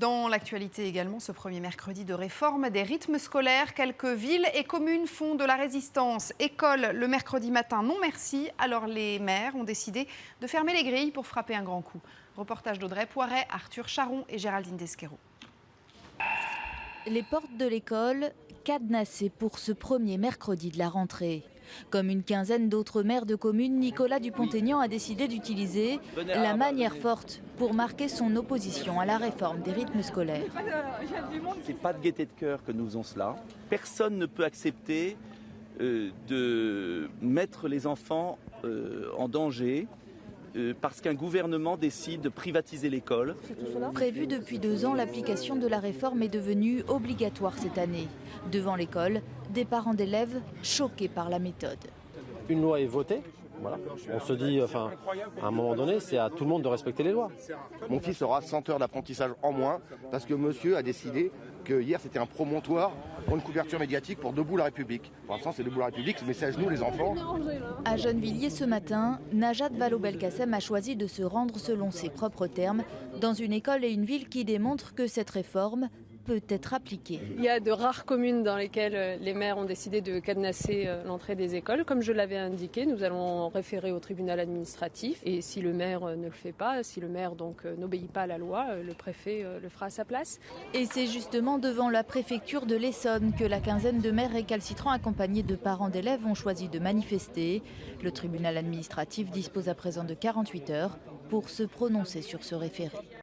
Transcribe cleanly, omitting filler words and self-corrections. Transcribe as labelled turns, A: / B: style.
A: Dans l'actualité également, ce premier mercredi de réforme des rythmes scolaires, quelques villes et communes font de la résistance. École le mercredi matin, non merci. Alors les maires ont décidé de fermer les grilles pour frapper un grand coup. Reportage d'Audrey Poiret, Arthur Charon et Géraldine Desquero.
B: Les portes de l'école cadenassées pour ce premier mercredi de la rentrée. Comme une quinzaine d'autres maires de communes, Nicolas Dupont-Aignan a décidé d'utiliser la manière forte pour marquer son opposition à la réforme des rythmes scolaires.
C: C'est pas de gaieté de cœur que nous faisons cela. Personne ne peut accepter de mettre les enfants en danger parce qu'un gouvernement décide de privatiser l'école.
B: Prévue depuis 2 ans, l'application de la réforme est devenue obligatoire cette année. Devant l'école, des parents d'élèves choqués par la méthode.
D: Une loi est votée. Voilà. On se dit, à un moment donné, c'est à tout le monde de respecter les lois.
E: Mon fils aura 100 heures d'apprentissage en moins parce que monsieur a décidé que hier c'était un promontoire pour une couverture médiatique pour Debout la République. Pour l'instant c'est Debout la République, mais c'est à genoux les enfants.
B: À Gennevilliers ce matin, Najat Vallaud-Belkacem a choisi de se rendre selon ses propres termes dans une école et une ville qui démontrent que cette réforme peut être appliquée.
F: Il y a de rares communes dans lesquelles les maires ont décidé de cadenasser l'entrée des écoles. Comme je l'avais indiqué, nous allons référer au tribunal administratif. Et si le maire ne le fait pas, si le maire donc n'obéit pas à la loi, le préfet le fera à sa place.
B: Et c'est justement devant la préfecture de l'Essonne que la quinzaine de maires récalcitrants accompagnés de parents d'élèves ont choisi de manifester. Le tribunal administratif dispose à présent de 48 heures pour se prononcer sur ce référé.